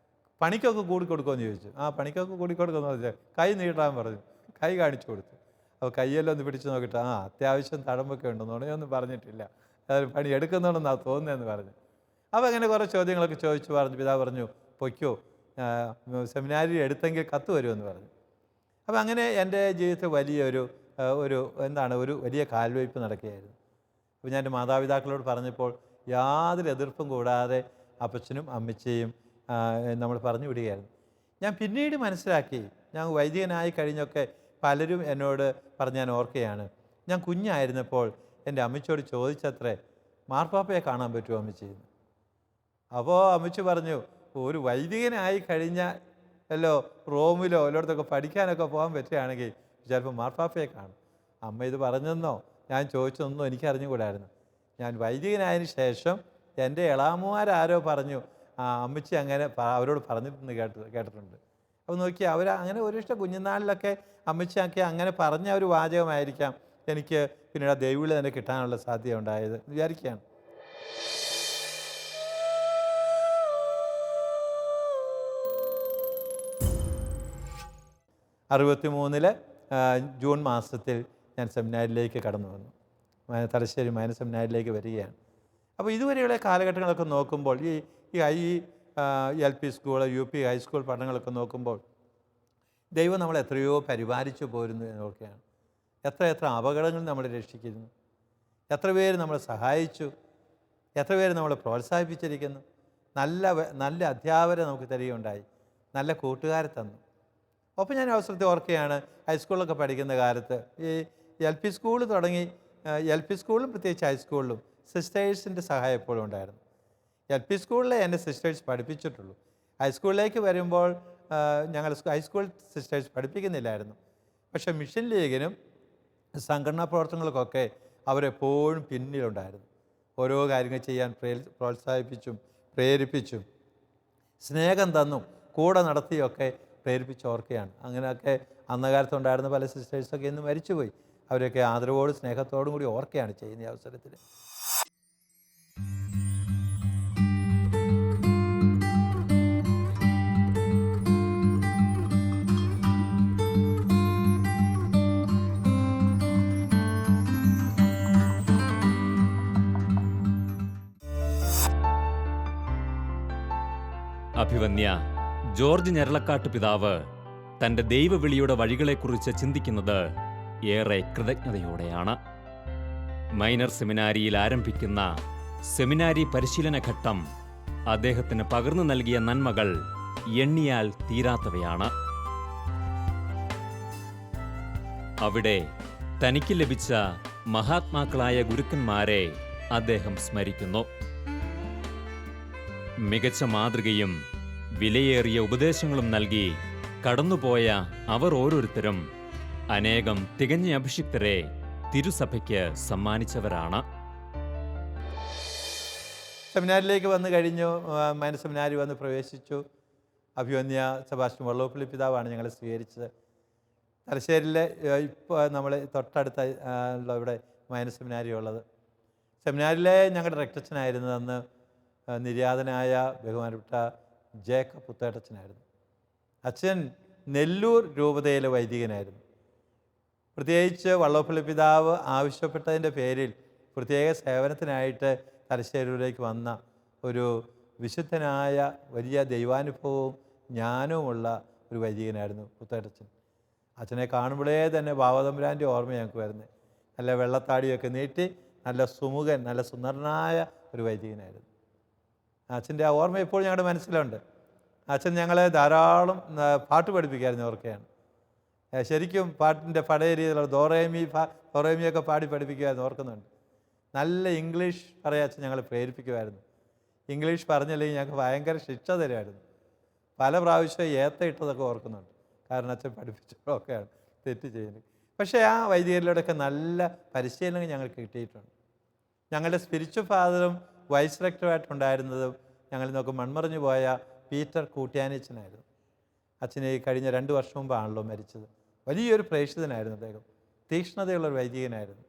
പണിക്കൊക്കെ കൂടിക്കൊടുക്കുമെന്ന് ചോദിച്ചു. ആ പണിക്കൊക്കെ കൂടിക്കൊടുക്കുമെന്ന് പറഞ്ഞാൽ കൈ നീട്ടാൻ പറഞ്ഞു. കൈ കാണിച്ചു കൊടുത്തു. അപ്പോൾ കൈയെല്ലാം ഒന്ന് പിടിച്ച് നോക്കിയിട്ട് അത്യാവശ്യം തഴമ്പൊക്കെ ഉണ്ടെന്ന് ഉടനെയൊന്നും പറഞ്ഞിട്ടില്ല, പണി എടുക്കുന്നുണ്ടെന്നാണ് തോന്നുന്നതെന്ന് പറഞ്ഞു. അപ്പോൾ അങ്ങനെ കുറേ ചോദ്യങ്ങളൊക്കെ ചോദിച്ചു പറഞ്ഞു. പിതാവ് പറഞ്ഞു പൊയ്ക്കോ, സെമിനാരി എടുത്തെങ്കിൽ കത്ത് വരുമെന്ന് പറഞ്ഞു. അപ്പോൾ അങ്ങനെ എൻ്റെ ജീവിതത്തിൽ വലിയൊരു ഒരു വലിയ കാൽവയ്പ് നടക്കുകയായിരുന്നു. അപ്പോൾ ഞാൻ എൻ്റെ മാതാപിതാക്കളോട് പറഞ്ഞപ്പോൾ യാതൊരു എതിർപ്പും കൂടാതെ അപ്പച്ചനും അമ്മച്ചയും നമ്മൾ പറഞ്ഞു വിടുകയായിരുന്നു. ഞാൻ പിന്നീട് മനസ്സിലാക്കി, ഞാൻ വൈദികനായി കഴിഞ്ഞൊക്കെ പലരും എന്നോട് പറഞ്ഞ് ഞാൻ ഓർക്കുകയാണ്, ഞാൻ കുഞ്ഞായിരുന്നപ്പോൾ എൻ്റെ അമ്മച്ചിയോട് ചോദിച്ചത്രേ, മാർപ്പാപ്പയെ കാണാൻ പറ്റുമോ അമ്മച്ചിന്ന്. അപ്പോൾ അമ്മച്ചി പറഞ്ഞു, ഒരു വൈദികനായി കഴിഞ്ഞാൽ റോമിലോ എല്ലായിടത്തൊക്കെ പഠിക്കാനൊക്കെ പോകാൻ പറ്റുകയാണെങ്കിൽ ചിലപ്പോൾ മാർപ്പാപ്പയെ കാണും. അമ്മ ഇത് പറഞ്ഞെന്നോ ഞാൻ ചോദിച്ചതെന്നോ എനിക്കറിഞ്ഞുകൂടായിരുന്നു. ഞാൻ വൈദികനായതിനു ശേഷം എൻ്റെ ഇളാമ്മമാരാരോ പറഞ്ഞു, അമ്മച്ചി അങ്ങനെ അവരോട് പറഞ്ഞിട്ടുണ്ട് കേട്ടിട്ടുണ്ട്. അപ്പോൾ നോക്കി അങ്ങനെ ഒരിഷ്ടം കുഞ്ഞുനാളിലൊക്കെ അമ്മച്ചിയൊക്കെ അങ്ങനെ പറഞ്ഞ ഒരു വാചകമായിരിക്കാം എനിക്ക് പിന്നീട് ആ ദൈവവിളി തന്നെ കിട്ടാനുള്ള സാധ്യത ഉണ്ടായത് വിചാരിക്കുകയാണ്. ജൂൺ മാസത്തിൽ ഞാൻ സെമിനാരിലേക്ക് കടന്നു വന്നു. തലശ്ശേരി മൈനർ സെമിനാരിലേക്ക് വരികയാണ്. അപ്പോൾ ഇതുവരെയുള്ള കാലഘട്ടങ്ങളൊക്കെ നോക്കുമ്പോൾ ഈ LP സ്കൂൾ, UP ഹൈസ്കൂൾ പഠനങ്ങളൊക്കെ നോക്കുമ്പോൾ ദൈവം നമ്മളെ എത്രയോ പരിപാലിച്ചു പോരുന്നു എന്നൊക്കെയാണ്. എത്ര അപകടങ്ങൾ നമ്മളെ രക്ഷിക്കുന്നു, എത്ര പേര് നമ്മളെ സഹായിച്ചു, എത്ര പേര് നമ്മളെ പ്രോത്സാഹിപ്പിച്ചിരിക്കുന്നു. നല്ല അധ്യാപകരെ നമുക്ക് തരികയുണ്ടായി, നല്ല കൂട്ടുകാരെ തന്നു. ഒപ്പം ഞാൻ അവസരത്തെ ഓർക്കുകയാണ്, ഹൈസ്കൂളിലൊക്കെ പഠിക്കുന്ന കാലത്ത് ഈ LP സ്കൂൾ തുടങ്ങി, LP സ്കൂളിലും പ്രത്യേകിച്ച് ഹൈസ്കൂളിലും സിസ്റ്റേഴ്സിൻ്റെ സഹായം എപ്പോഴും ഉണ്ടായിരുന്നു. LP സ്കൂളിലെ എൻ്റെ സിസ്റ്റേഴ്സ് പഠിപ്പിച്ചിട്ടുള്ളൂ. ഹൈസ്കൂളിലേക്ക് വരുമ്പോൾ ഞങ്ങൾ ഹൈസ്കൂൾ സിസ്റ്റേഴ്സ് പഠിപ്പിക്കുന്നില്ലായിരുന്നു. പക്ഷേ മിഷൻ ലീഗിനും സംഘടനാ പ്രവർത്തനങ്ങൾക്കൊക്കെ അവരെപ്പോഴും പിന്നിലുണ്ടായിരുന്നു. ഓരോ കാര്യങ്ങൾ ചെയ്യാൻ പ്രോത്സാഹിപ്പിച്ചും പ്രേരിപ്പിച്ചും സ്നേഹം തന്നും കൂടെ നടത്തിയൊക്കെ പ്രേരിപ്പിച്ച് ഓർക്കുകയാണ്. അങ്ങനെയൊക്കെ അന്നകാലത്തുണ്ടായിരുന്ന പല സിസ്റ്റേഴ്സൊക്കെ ഇന്ന് മരിച്ചുപോയി. അവരൊക്കെ ആദരവോടും സ്നേഹത്തോടും കൂടി ഓർക്കുകയാണ് ചെയ്യുന്ന ഈ അവസരത്തിൽ. അഭിവന്യ ജോർജ് ഞരളക്കാട്ട് പിതാവ് തൻ്റെ ദൈവവിളിയുടെ വഴികളെക്കുറിച്ച് ചിന്തിക്കുന്നത് ഏറെ കൃതജ്ഞതയോടെയാണ്. മൈനർ സെമിനാരിയിൽ ആരംഭിക്കുന്ന സെമിനാരി പരിശീലന ഘട്ടം അദ്ദേഹത്തിന് പകർന്നു നൽകിയ നന്മകൾ എണ്ണിയാൽ തീരാത്തവയാണ്. അവിടെ തനിക്ക് ലഭിച്ച മഹാത്മാക്കളായ ഗുരുക്കന്മാരെ അദ്ദേഹം സ്മരിക്കുന്നു. മികച്ച മാതൃകയും വിലയേറിയ ഉപദേശങ്ങളും നൽകി കടന്നുപോയ അവർ ഓരോരുത്തരും അനേകം തികഞ്ഞ അഭിഷിക്തരെ തിരുസഭയ്ക്ക് സമ്മാനിച്ചവരാണ്. സെമിനാരിലേക്ക് വന്നു കഴിഞ്ഞു. മൈനർ സെമിനാരി വന്ന് പ്രവേശിച്ചു. അഭിവന്യ സെബാസ്റ്റ്യൻ വള്ളോപ്പള്ളി പിതാവാണ് ഞങ്ങളെ സ്വീകരിച്ചത്. തലശ്ശേരിയിലെ ഇപ്പോൾ നമ്മൾ തൊട്ടടുത്ത ഇവിടെ മൈനർ സെമിനാരി ഉള്ളത്. സെമിനാരിലെ ഞങ്ങളുടെ രക്തച്ഛനായിരുന്നത് അന്ന് നിര്യാതനായ ബഹുമാനപ്പെട്ട ജേക്കബ് പുത്തേട്ടച്ചനായിരുന്നു. അച്ഛൻ നെല്ലൂർ രൂപതയിലെ വൈദികനായിരുന്നു. പ്രത്യേകിച്ച് വള്ളോപ്പള്ളി പിതാവ് ആവശ്യപ്പെട്ടതിൻ്റെ പേരിൽ പ്രത്യേക സേവനത്തിനായിട്ട് തലശ്ശേരിയിലേക്ക് വന്ന ഒരു വിശുദ്ധനായ വലിയ ദൈവാനുഭവവും ജ്ഞാനവുമുള്ള ഒരു വൈദികനായിരുന്നു പുത്തേട്ടച്ചൻ. അച്ഛനെ കാണുമ്പോഴേ തന്നെ ബാവതമ്പുരാൻ്റെ ഓർമ്മ ഞങ്ങൾക്ക് വരുന്നത്. നല്ല വെള്ളത്താടിയൊക്കെ നീട്ടി നല്ല സുമുഖൻ, നല്ല സുന്ദരനായ ഒരു വൈദികനായിരുന്നു. അച്ഛൻ്റെ ആ ഓർമ്മ ഇപ്പോൾ ഞങ്ങളുടെ മനസ്സിലുണ്ട്. അച്ഛൻ ഞങ്ങളെ ധാരാളം പാട്ട് പഠിപ്പിക്കായിരുന്നു. ഓർക്കുകയാണ്, ശരിക്കും പാട്ടിൻ്റെ പഴയ രീതിയിലുള്ള ദോറേമിയൊക്കെ പാടി പഠിപ്പിക്കുമായിരുന്നു. ഓർക്കുന്നുണ്ട്. നല്ല ഇംഗ്ലീഷ് പറയാൻ അച്ഛൻ ഞങ്ങളെ പ്രേരിപ്പിക്കുമായിരുന്നു. ഇംഗ്ലീഷ് പറഞ്ഞില്ലെങ്കിൽ ഞങ്ങൾക്ക് ഭയങ്കര ശിക്ഷ തരുമായിരുന്നു. പല പ്രാവശ്യം ഇട്ടതൊക്കെ ഓർക്കുന്നുണ്ട്. കാരണം അച്ഛൻ പഠിപ്പിച്ചപ്പോഴൊക്കെയാണ് തെറ്റ് ചെയ്യുന്നത്. പക്ഷേ ആ വൈദികരിലൂടെയൊക്കെ നല്ല പരിശീലനം ഞങ്ങൾക്ക് കിട്ടിയിട്ടുണ്ട്. ഞങ്ങളുടെ സ്പിരിച്വൽ ഫാദറും വൈസ് റെക്ടറായിട്ടുണ്ടായിരുന്നതും ഞങ്ങളിൽ നിന്നൊക്കെ മൺമറഞ്ഞു പോയ പീറ്റർ കൂട്ട്യാനിച്ചനായിരുന്നു. അച്ഛന് ഈ കഴിഞ്ഞ 2 വർഷം മുമ്പാണല്ലോ മരിച്ചത്. വലിയൊരു പ്രേക്ഷിതനായിരുന്നു അദ്ദേഹം. തീക്ഷ്ണതയുള്ളൊരു വൈദികനായിരുന്നു.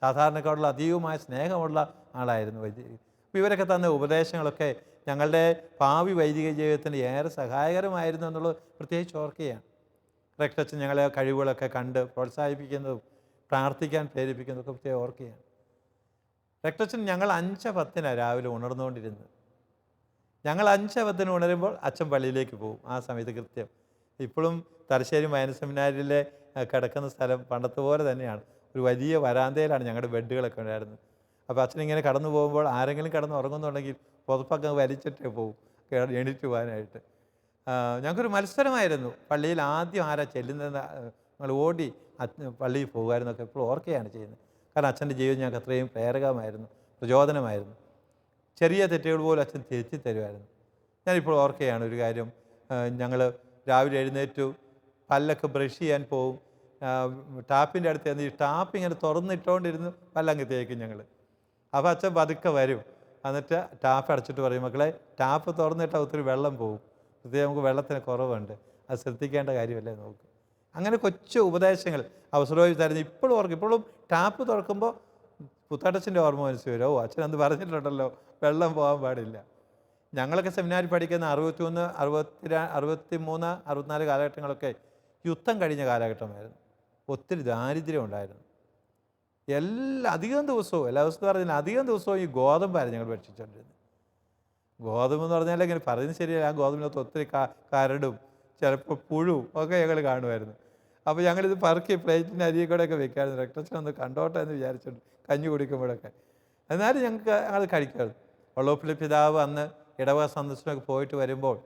സാധാരണക്കാരോടുള്ള അതീവമായ സ്നേഹമുള്ള ആളായിരുന്നു വൈദികൻ. അപ്പോൾ ഇവരൊക്കെ തന്ന ഉപദേശങ്ങളൊക്കെ ഞങ്ങളുടെ ഭാവി വൈദിക ജീവിതത്തിന് ഏറെ സഹായകരമായിരുന്നു എന്നുള്ളത് പ്രത്യേകിച്ച് ഓർക്കുകയാണ്. റെക്ടറച്ഛൻ ഞങ്ങളെ കഴിവുകളൊക്കെ കണ്ട് പ്രോത്സാഹിപ്പിക്കുന്നതും പ്രാർത്ഥിക്കാൻ പ്രേരിപ്പിക്കുന്നതൊക്കെ പ്രത്യേകം ഓർക്കുകയാണ്. റെക്ടറച്ഛൻ ഞങ്ങൾ 5:10 രാവിലെ ഉണർന്നുകൊണ്ടിരുന്നത്. ഞങ്ങൾ 5:10 ഉണരുമ്പോൾ അച്ഛൻ പള്ളിയിലേക്ക് പോകും. ആ സമയത്ത് കൃത്യം. ഇപ്പോഴും തലശ്ശേരി മൈനർ സെമിനാരിലെ കിടക്കുന്ന സ്ഥലം പണ്ടത്തെ പോലെ തന്നെയാണ്. ഒരു വലിയ വരാന്തയിലാണ് ഞങ്ങളുടെ ബെഡുകളൊക്കെ ഉണ്ടായിരുന്നത്. അപ്പോൾ അച്ഛനിങ്ങനെ കടന്നു പോകുമ്പോൾ ആരെങ്കിലും കിടന്ന് ഉറങ്ങുന്നുണ്ടെങ്കിൽ പുതപ്പൊക്കെ വലിച്ചിട്ടേ പോകും എണീറ്റ് പോകാനായിട്ട്. ഞങ്ങൾക്കൊരു മത്സരമായിരുന്നു. പള്ളിയിൽ ആദ്യം ആരാ ചെല്ലുന്നത് ഞങ്ങൾ ഓടി പള്ളിയിൽ പോകുമായിരുന്നൊക്കെ എപ്പോഴും ഓർക്കുകയാണ് ചെയ്യുന്നത്. കാരണം അച്ഛൻ്റെ ജീവിതം ഞങ്ങൾക്ക് അത്രയും പ്രേരകമായിരുന്നു, പ്രചോദനമായിരുന്നു. ചെറിയ തെറ്റുകൾ പോലും അച്ഛൻ തിരുത്തി തരുമായിരുന്നു. ഞാനിപ്പോൾ ഓർക്കുകയാണ് ഒരു കാര്യം. ഞങ്ങൾ രാവിലെ എഴുന്നേറ്റു, പല്ലൊക്കെ ബ്രഷ് ചെയ്യാൻ പോവും. ടാപ്പിൻ്റെ അടുത്ത് ചെന്ന് ഈ ടാപ്പ് ഇങ്ങനെ തുറന്നിട്ടുകൊണ്ടിരുന്ന് പല്ലങ്ങ് തേക്കും ഞങ്ങൾ. അപ്പോൾ അച്ഛൻ പതുക്കെ വരും. എന്നിട്ട് ടാപ്പ് അടച്ചിട്ട് പറയും, മക്കളെ ടാപ്പ് തുറന്നിട്ടാൽ ഒത്തിരി വെള്ളം പോകും, പ്രത്യേകം നമുക്ക് വെള്ളത്തിന് കുറവുണ്ട്, അത് ശ്രദ്ധിക്കേണ്ട കാര്യമല്ലേ നോക്കും. അങ്ങനെ കൊച്ചു ഉപദേശങ്ങൾ അവസരമായി തരുന്നു. ഇപ്പോഴും ഓർക്കും. ഇപ്പോഴും ടാപ്പ് തുറക്കുമ്പോൾ പുത്തടച്ചൻ്റെ ഓർമ്മ മനസ്സിൽ വരും. ഓ അച്ഛൻ അന്ന് പറഞ്ഞിട്ടുണ്ടല്ലോ വെള്ളം പോകാൻ പാടില്ല. ഞങ്ങളൊക്കെ സെമിനാരിൽ പഠിക്കുന്ന 63, 63, 64 കാലഘട്ടങ്ങളൊക്കെ യുദ്ധം കഴിഞ്ഞ കാലഘട്ടമായിരുന്നു. ഒത്തിരി ദാരിദ്ര്യം ഉണ്ടായിരുന്നു. അധികം ദിവസവും എല്ലാ ദിവസവും പറഞ്ഞാൽ അധികം ദിവസവും ഈ ഗോതമ്പായിരുന്നു ഞങ്ങൾ ഭക്ഷിച്ചുകൊണ്ടിരുന്നത്. ഗോതമ്പ് എന്ന് പറഞ്ഞാൽ ഇങ്ങനെ പറയുന്നത് ശരിയല്ല. ആ ഗോതമ്പിനകത്ത് ഒത്തിരി കരടും ചിലപ്പോൾ പുഴുവും ഒക്കെ ഞങ്ങൾ കാണുമായിരുന്നു. അപ്പോൾ ഞങ്ങളിത് പറക്കി പ്ലേറ്റിൻ്റെ അരിയിൽ കൂടെയൊക്കെ വെക്കാമായിരുന്നു. രക്തച്ചൊന്ന് കണ്ടോട്ടെ എന്ന് വിചാരിച്ചിട്ടുണ്ട് കഞ്ഞി കുടിക്കുമ്പോഴൊക്കെ. എന്നാലും ഞങ്ങൾക്ക് അത് കഴിക്കാറ്. വള്ളോപ്പള്ളി പിതാവ് അന്ന് ഇടവക സന്ദർശനമൊക്കെ പോയിട്ട് വരുമ്പോൾ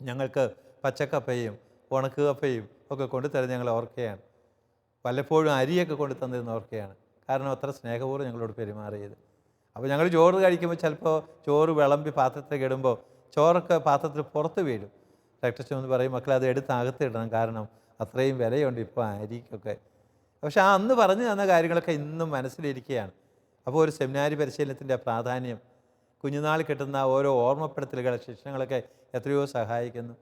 ഞങ്ങൾക്ക് പച്ചക്കപ്പയും ഉണക്കുകപ്പയും ഒക്കെ കൊണ്ടുതരുന്ന ഞങ്ങൾ ഓർക്കുകയാണ്. വല്ലപ്പോഴും അരിയൊക്കെ കൊണ്ടു തന്നിരുന്ന ഓർക്കുകയാണ്. കാരണം അത്ര സ്നേഹപൂർവ്വം ഞങ്ങളോട് പെരുമാറിയത്. അപ്പോൾ ഞങ്ങൾ ചോറ് കഴിക്കുമ്പോൾ ചിലപ്പോൾ ചോറ് വിളമ്പി പാത്രത്തിലേക്ക് ഇടുമ്പോൾ ചോറൊക്കെ പാത്രത്തിൽ പുറത്ത് വീഴും. രക്തച്ചൻ എന്ന് പറയും, മക്കളെ അത് എടുത്ത് അകത്തിടണം, കാരണം അത്രയും വിലയുണ്ട് ഇപ്പോൾ അരിക്കൊക്കെ. പക്ഷെ ആ അന്ന് പറഞ്ഞു തന്ന കാര്യങ്ങളൊക്കെ ഇന്നും മനസ്സിലിരിക്കുകയാണ്. അപ്പോൾ ഒരു സെമിനാരി പരിശീലനത്തിൻ്റെ പ്രാധാന്യം, കുഞ്ഞുനാൾ കിട്ടുന്ന ഓരോ ഓർമ്മപ്പെടുത്തലുകൾ, ശിക്ഷണങ്ങളൊക്കെ എത്രയോ സഹായിക്കുന്നു.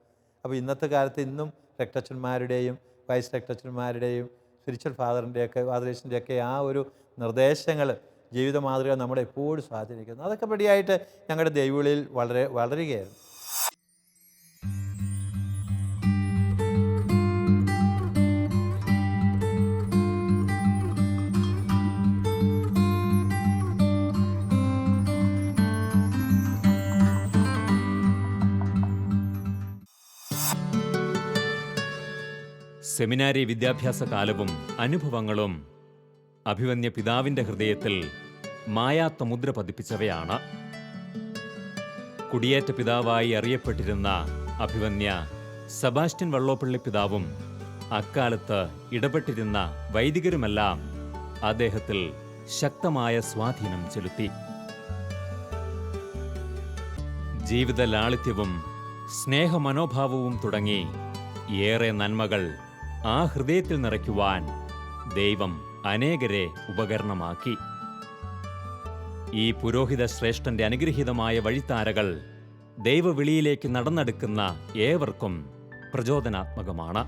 അപ്പോൾ ഇന്നത്തെ കാലത്ത് ഇന്നും രക്തച്ചന്മാരുടെയും വൈസ് രക്തച്ചന്മാരുടെയും സ്പിരിച്വൽ ഫാദറിൻ്റെയൊക്കെ ആ ഒരു നിർദ്ദേശങ്ങൾ, ജീവിത മാതൃക നമ്മളെ എപ്പോഴും സ്വാധീനിക്കുന്നു. അതൊക്കെ പടിയായിട്ട് ഞങ്ങളുടെ ദൈവവിളിയിൽ വളരുകയായിരുന്നു. സെമിനാരി വിദ്യാഭ്യാസ കാലവും അനുഭവങ്ങളും അഭിവന്യ പിതാവിന്റെ ഹൃദയത്തിൽ മായാത്ത മുദ്ര പതിപ്പിച്ചവയാണ്. കുടിയേറ്റ പിതാവായി അറിയപ്പെട്ടിരുന്ന അഭിവന്യ സെബാസ്റ്റ്യൻ വള്ളോപ്പള്ളി പിതാവും അക്കാലത്ത് ഇടപെട്ടിരുന്ന വൈദികരുമെല്ലാം അദ്ദേഹത്തിൽ ശക്തമായ സ്വാധീനം ചെലുത്തി. ജീവിത ലാളിത്യവും സ്നേഹമനോഭാവവും തുടങ്ങി ഏറെ നന്മകൾ ആ ഹൃദയത്തിൽ നിറയ്ക്കുവാൻ ദൈവം അനേകരെ ഉപകരണമാക്കി. ഈ പുരോഹിത ശ്രേഷ്ഠന്റെ അനുഗ്രഹീതമായ വഴിത്താരകൾ ദൈവവിളിയിലേക്ക് നടന്നെടുക്കുന്ന ഏവർക്കും പ്രചോദനാത്മകമാണ്.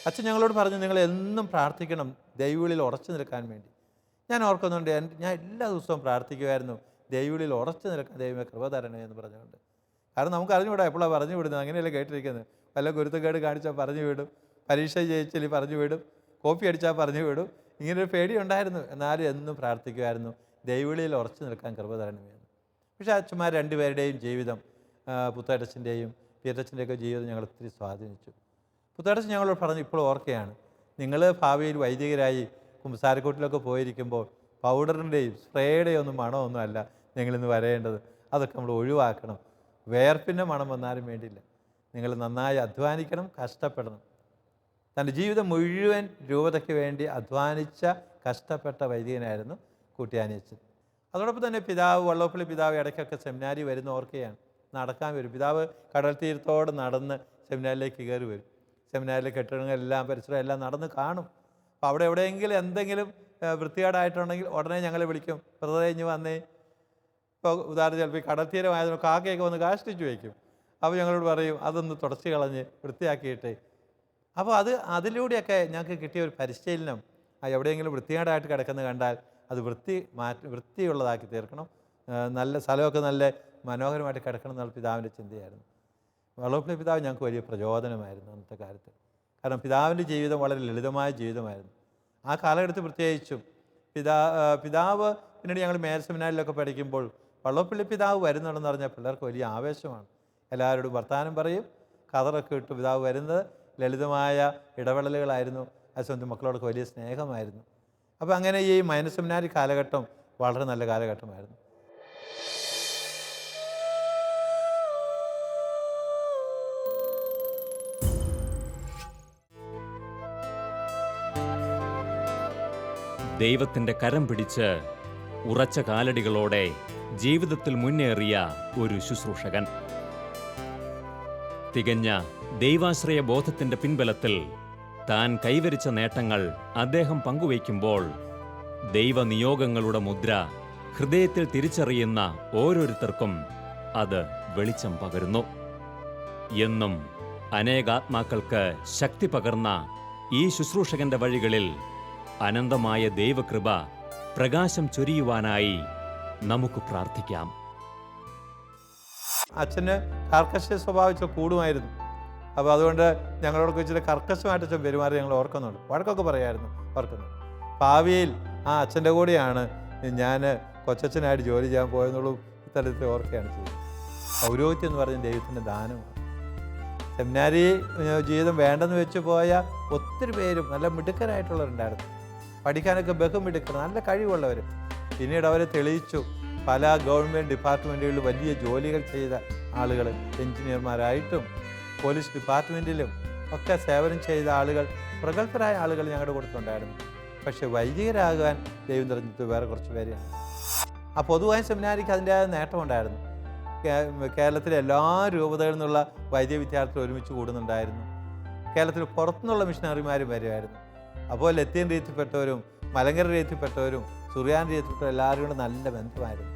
അച്ഛൻ ഞങ്ങളോട് പറഞ്ഞു, നിങ്ങൾ എന്നും പ്രാർത്ഥിക്കണം ദൈവവിളിയിൽ ഉറച്ചു നിൽക്കാൻ വേണ്ടി. ഞാൻ ഓർക്കുന്നുണ്ട്, ഞാൻ എല്ലാ ദിവസവും പ്രാർത്ഥിക്കുമായിരുന്നു, ദൈവവിളിയിൽ ഉറച്ചു നിൽക്കാൻ ദൈവമേ കൃപ തരണേ എന്ന് പറഞ്ഞുകൊണ്ട്. കാരണം നമുക്ക് അറിഞ്ഞുകൂടാ എപ്പോഴാണ് പറഞ്ഞു വിടുന്നത്. അങ്ങനെയല്ലേ കേട്ടിരിക്കുന്നത്. വല്ല ഗുരുത്തക്കേട് കാണിച്ചാൽ പറഞ്ഞു വിടും, പരീക്ഷ ജയിച്ചാൽ പറഞ്ഞു വിടും, കോപ്പി അടിച്ചാൽ പറഞ്ഞു വിടും. ഇങ്ങനൊരു പേടി ഉണ്ടായിരുന്നു. എന്നാലും എന്നും പ്രാർത്ഥിക്കുമായിരുന്നു, ദൈവവിളിയിൽ ഉറച്ചു നിൽക്കാൻ കൃപ തരണമെന്ന്. പക്ഷേ അച്ഛന്മാർ രണ്ടുപേരുടെയും ജീവിതം, പുത്തേട്ടച്ചൻ്റെയും പീറ്റച്ചൻ്റെയൊക്കെ ജീവിതം ഞങ്ങൾ ഒത്തിരി സ്വാധീനിച്ചു. പുത്തേട്ടച്ചൻ ഞങ്ങളോട് പറഞ്ഞു, ഇപ്പോൾ ഓർക്കുകയാണ്, നിങ്ങൾ ഭാവിയിൽ വൈദികരായി കുമ്പസാരക്കൂട്ടിലൊക്കെ പോയിരിക്കുമ്പോൾ പൗഡറിൻ്റെയും സ്പ്രേയുടെയും ഒന്നും മണമൊന്നും അല്ല നിങ്ങളിന്ന് വരേണ്ടത്. അതൊക്കെ നമ്മൾ ഒഴിവാക്കണം. വേർപ്പിൻ്റെ മണം വന്നാലും വേണ്ടില്ല, നിങ്ങൾ നന്നായി അധ്വാനിക്കണം, കഷ്ടപ്പെടണം. തൻ്റെ ജീവിതം മുഴുവൻ രൂപതയ്ക്ക് വേണ്ടി അധ്വാനിച്ച കഷ്ടപ്പെട്ട വൈദികനായിരുന്നു കൂട്ടിയാനിയച്ചൻ. അതോടൊപ്പം തന്നെ പിതാവ് വള്ളോപ്പള്ളി പിതാവ് ഇടയ്ക്കൊക്കെ സെമിനാരി വരുന്ന ഓർക്കുകയാണ്. നടക്കാൻ വരും. പിതാവ് കടൽ തീരത്തോടെ നടന്ന് സെമിനാരിലേക്ക് കയറി വരും. സെമിനാരിലെ കെട്ടിടങ്ങളെല്ലാം പരിസരം എല്ലാം നടന്ന് കാണും. അപ്പോൾ അവിടെ എവിടെയെങ്കിലും എന്തെങ്കിലും വൃത്തികേടായിട്ടുണ്ടെങ്കിൽ ഉടനെ ഞങ്ങളെ വിളിക്കും, വെറുതെ കഴിഞ്ഞ് വന്നേ. ഇപ്പോൾ ഉദാഹരണം ചിലപ്പോൾ ഈ കടൽ തീരമായതുകൊണ്ട് കാക്കയൊക്കെ വന്ന് കാഷ്ടിച്ച് വയ്ക്കും. അപ്പോൾ ഞങ്ങളോട് പറയും അതൊന്ന് തുടച്ച് കളഞ്ഞ് വൃത്തിയാക്കിയിട്ട്. അപ്പോൾ അതിലൂടെയൊക്കെ ഞങ്ങൾക്ക് കിട്ടിയ ഒരു പരിശീലനം, എവിടെയെങ്കിലും വൃത്തികേടായിട്ട് കിടക്കുന്നത് കണ്ടാൽ അത് വൃത്തിയുള്ളതാക്കി തീർക്കണം, നല്ല സ്ഥലമൊക്കെ നല്ല മനോഹരമായിട്ട് കിടക്കണം എന്നുള്ള പിതാവിൻ്റെ ചിന്തയായിരുന്നു. വള്ളോപ്പള്ളി പിതാവ് ഞങ്ങൾക്ക് വലിയ പ്രചോദനമായിരുന്നു അന്നത്തെ കാലത്ത്. കാരണം പിതാവിൻ്റെ ജീവിതം വളരെ ലളിതമായ ജീവിതമായിരുന്നു. ആ കാലഘട്ടത്തിൽ പ്രത്യേകിച്ചും പിതാവ് പിന്നീട് ഞങ്ങൾ മേൽ സെമിനാരിലൊക്കെ പഠിക്കുമ്പോൾ വള്ളോപ്പള്ളി പിതാവ് വരുന്നുണ്ടെന്ന് പറഞ്ഞാൽ പിള്ളേർക്ക് വലിയ ആവേശമാണ്. എല്ലാവരോടും വർത്തമാനം പറയും, കതറൊക്കെ ഇട്ട് പിതാവ് വരുന്നത് ലളിതമായ ഇടപെടലുകളായിരുന്നു. സ്വന്തം മക്കളോടൊക്കെ വലിയ സ്നേഹമായിരുന്നു. അപ്പോൾ അങ്ങനെ ഈ മൈനർ സെമിനാരി കാലഘട്ടം വളരെ നല്ല കാലഘട്ടമായിരുന്നു. ദൈവത്തിൻ്റെ കരം പിടിച്ച് ഉറച്ച കാലടികളോടെ ജീവിതത്തിൽ മുന്നേറിയ ഒരു ശുശ്രൂഷകൻ. തികഞ്ഞ ദൈവാശ്രയ ബോധത്തിൻ്റെ പിൻബലത്തിൽ താൻ കൈവരിച്ച നേട്ടങ്ങൾ അദ്ദേഹം പങ്കുവയ്ക്കുമ്പോൾ ദൈവനിയോഗങ്ങളുടെ മുദ്ര ഹൃദയത്തിൽ തിരിച്ചറിയുന്ന ഓരോരുത്തർക്കും അത് വെളിച്ചം പകരുന്നു. എന്നും അനേകാത്മാക്കൾക്ക് ശക്തി പകർന്ന ഈ ശുശ്രൂഷകന്റെ വഴികളിൽ അനന്തമായ ദൈവകൃപ പ്രകാശം ചൊരിയുവാനായി നമുക്ക് പ്രാർത്ഥിക്കാം. അച്ഛന് കർക്കശ സ്വഭാവിച്ച കൂടുമായിരുന്നു. അപ്പോൾ അതുകൊണ്ട് ഞങ്ങളോടൊക്കെ ഇച്ചിരി കർക്കശമായിട്ട് അച്ഛൻ പെരുമാറി ഞങ്ങൾ ഓർക്കുന്നുണ്ട്. വഴക്കൊക്കെ പറയായിരുന്നു, ഓർക്കുന്നുണ്ട്. ഭാവിയിൽ ആ അച്ഛൻ്റെ കൂടെയാണ് ഞാൻ കൊച്ചച്ഛനായിട്ട് ജോലി ചെയ്യാൻ പോയെന്നുള്ളൂ ഇത്തരത്തിൽ ഓർക്കുകയാണ് ചെയ്യുന്നത്. പൗരോഹിത്യം എന്ന് പറഞ്ഞ ദൈവത്തിൻ്റെ ദാനമാണ്. സെമിനാരി ജീവിതം വേണ്ടെന്ന് വെച്ച് പോയ ഒത്തിരി പേരും നല്ല മിടുക്കരായിട്ടുള്ളവരുണ്ടായിരുന്നു. പഠിക്കാനൊക്കെ ബഹുമിടുക്കർ, നല്ല കഴിവുള്ളവർ. പിന്നീട് അവരെ തെളിയിച്ചു. പല ഗവൺമെൻറ് ഡിപ്പാർട്ട്മെൻറ്റുകളിൽ വലിയ ജോലികൾ ചെയ്ത ആളുകൾ, എഞ്ചിനീയർമാരായിട്ടും പോലീസ് ഡിപ്പാർട്ട്മെൻറ്റിലും ഒക്കെ സേവനം ചെയ്ത ആളുകൾ, പ്രഗത്ഭരായ ആളുകൾ ഞങ്ങളുടെ കൂട്ടത്തിലുണ്ടായിരുന്നു. പക്ഷേ വൈദികരാകാൻ ദൈവം തെരഞ്ഞെടുത്ത് വേറെ കുറച്ച് പേരെയാണ്. ആ പൊതുവായ സെമിനാരിക്ക് അതിൻ്റെതായ നേട്ടമുണ്ടായിരുന്നു. കേരളത്തിലെ എല്ലാ രൂപതകളിൽ നിന്നുള്ള വൈദ്യ വിദ്യാർത്ഥികൾ ഒരുമിച്ച് കൂടുന്നുണ്ടായിരുന്നു. കേരളത്തിൽ പുറത്തുനിന്നുള്ള മിഷണറിമാരും വരുമായിരുന്നു. അപ്പോൾ ലത്തീൻ രീതിയിൽപ്പെട്ടവരും മലങ്കര രീതിയിൽപ്പെട്ടവരും സുറിയാൻ രീതിയിൽപ്പെട്ടവരും എല്ലാവരും കൂടെ നല്ല ബന്ധമായിരുന്നു.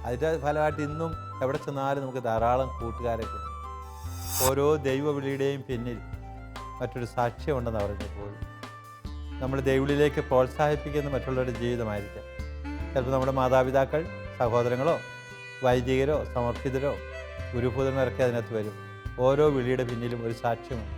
അതിൻ്റെ ഫലമായിട്ട് ഇന്നും എവിടെ ചെന്നാലും നമുക്ക് ധാരാളം കൂട്ടുകാരൊക്കെ ഉണ്ട്. ഓരോ ദൈവവിളിയുടെയും പിന്നിൽ മറ്റൊരു സാക്ഷ്യമുണ്ടെന്ന് പറഞ്ഞപ്പോൾ നമ്മൾ ദൈവവിളിയിലേക്ക് പ്രോത്സാഹിപ്പിക്കുന്ന മറ്റുള്ളവരുടെ ജീവിതമായിരിക്കാം. ചിലപ്പോൾ നമ്മുടെ മാതാപിതാക്കൾ, സഹോദരങ്ങളോ, വൈദികരോ, സമർപ്പിതരോ, ഗുരുഭൂതന്മാരൊക്കെ അതിനകത്ത് വരും. ഓരോ വിളിയുടെ പിന്നിലും ഒരു സാക്ഷ്യമുണ്ട്.